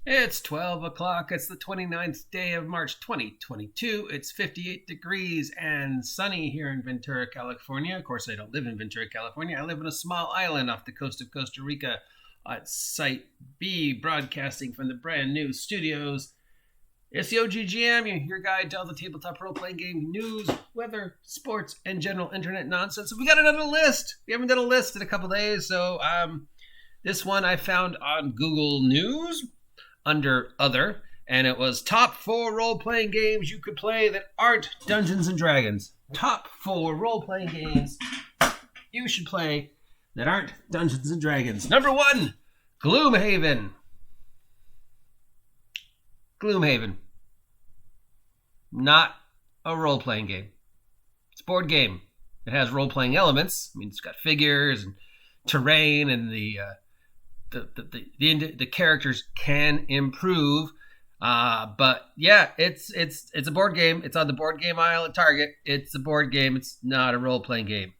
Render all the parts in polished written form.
It's 12 o'clock. It's the 29th day of March 2022. It's 58 degrees and sunny here in Ventura, California. Of course, I don't live in Ventura, California. I live in a small island off the coast of Costa Rica at Site B, broadcasting from the brand new studios. It's the OGGM, your guide to all the tabletop role-playing game news, weather, sports, and general internet nonsense. We got another list. We haven't done a list in a couple days, so this one I found on Google News under Other, and it was top 4 role-playing games you could play that aren't Dungeons & Dragons. Top 4 role-playing games you should play that aren't Dungeons & Dragons. Number 1, Gloomhaven. Gloomhaven. Not a role-playing game. It's a board game. It has role-playing elements. I mean, it's got figures and terrain, and the characters can improve. But yeah, it's a board game. It's on the board game aisle at Target. It's a board game. It's not a role-playing game.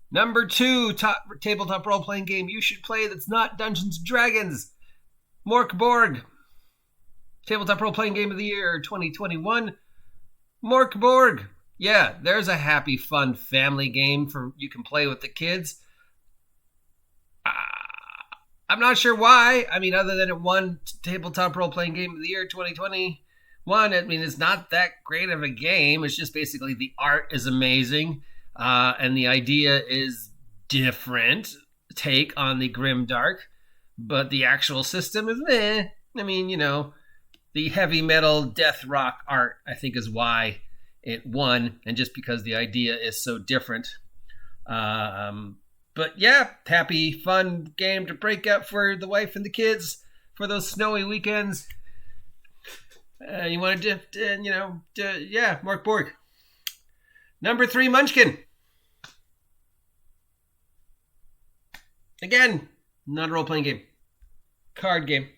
Number 2, top tabletop role-playing game you should play that's not Dungeons & Dragons. Mork Borg. Tabletop role-playing game of the year 2021. Mork Borg. Yeah, there's a happy, fun family game for you can play with the kids. I'm not sure why. I mean, other than it won tabletop role-playing game of the year 2021, I mean, it's not that great of a game. It's just basically the art is amazing, and the idea is different take on the grim dark, but the actual system is meh. I mean, you know, the heavy metal death rock art, I think, is why it won, and just because the idea is so different. But yeah, happy, fun game to break out for the wife and the kids for those snowy weekends. You want to yeah, Mork Borg. Number 3, Munchkin. Again, not a role-playing game. Card game.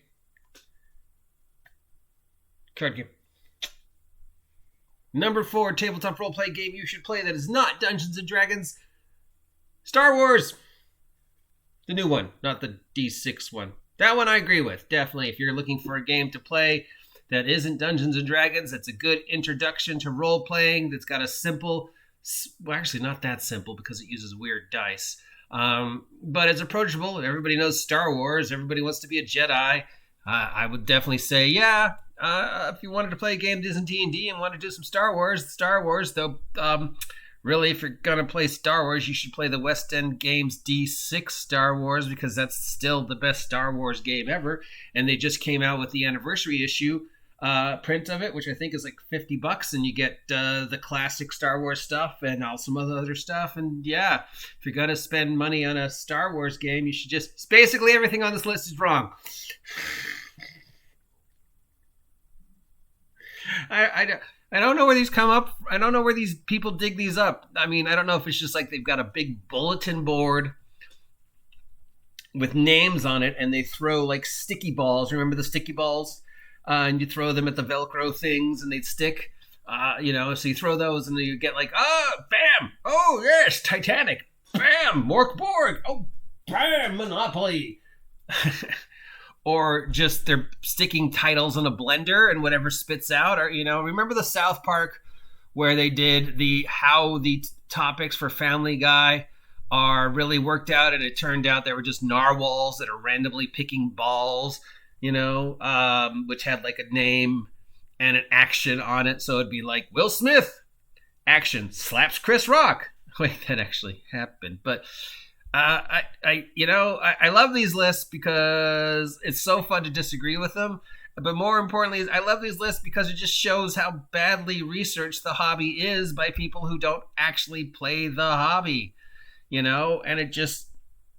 Card game. Number 4, tabletop role-playing game you should play that is not Dungeons & Dragons. Star Wars. The new one, not the D6 one. That one I agree with, definitely. If you're looking for a game to play that isn't Dungeons & Dragons, that's a good introduction to role-playing, that's got a simple, well, actually not that simple because it uses weird dice, but it's approachable. Everybody knows Star Wars. Everybody wants to be a Jedi. I would definitely say, yeah, if you wanted to play a game that isn't D&D and want to do some Star Wars, though, really, if you're going to play Star Wars, you should play the West End Games D6 Star Wars, because that's still the best Star Wars game ever. And they just came out with the anniversary issue print of it, which I think is like $50, and you get the classic Star Wars stuff and all some other stuff. And yeah, if you're going to spend money on a Star Wars game, you should just... Basically, everything on this list is wrong. I don't know where these come up. I don't know where these people dig these up. I mean, I don't know if it's just like they've got a big bulletin board with names on it, and they throw like sticky balls. Remember the sticky balls? And you throw them at the Velcro things, and they'd stick. So you throw those, and then you get like, bam! Oh, yes, Titanic! Bam! Mork Borg! Oh, bam! Monopoly! Or just they're sticking titles in a blender and whatever spits out. Or, remember the South Park where they did how the topics for Family Guy are really worked out, and it turned out they were just narwhals that are randomly picking balls, which had like a name and an action on it. So it'd be like Will Smith, action, slaps Chris Rock. Wait, that actually happened. But I love these lists because it's so fun to disagree with them. But more importantly, I love these lists because it just shows how badly researched the hobby is by people who don't actually play the hobby, and it just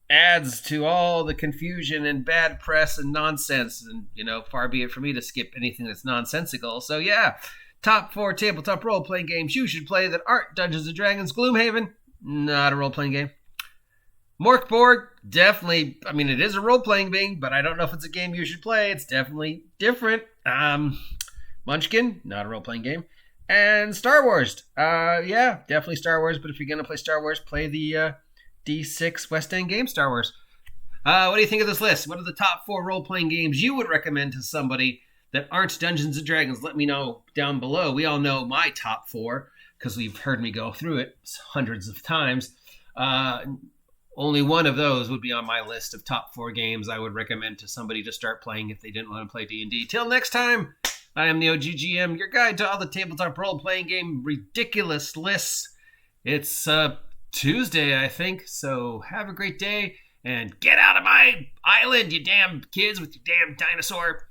adds to all the confusion and bad press and nonsense. And, far be it for me to skip anything that's nonsensical. So yeah, top 4 tabletop role-playing games you should play that aren't Dungeons & Dragons. Gloomhaven, not a role-playing game. Mork Borg, definitely, I mean, it is a role-playing game, but I don't know if it's a game you should play. It's definitely different. Munchkin, not a role-playing game. And Star Wars. Yeah, definitely Star Wars, but if you're going to play Star Wars, play the D6 West End game Star Wars. What do you think of this list? What are the top 4 role-playing games you would recommend to somebody that aren't Dungeons & Dragons? Let me know down below. We all know my top 4 because we've heard me go through it hundreds of times. Only one of those would be on my list of top 4 games I would recommend to somebody to start playing if they didn't want to play D&D. Till next time, I am the OGGM, your guide to all the tabletop role-playing game ridiculous lists. It's Tuesday, I think, so have a great day, and get out of my island, you damn kids with your damn dinosaur.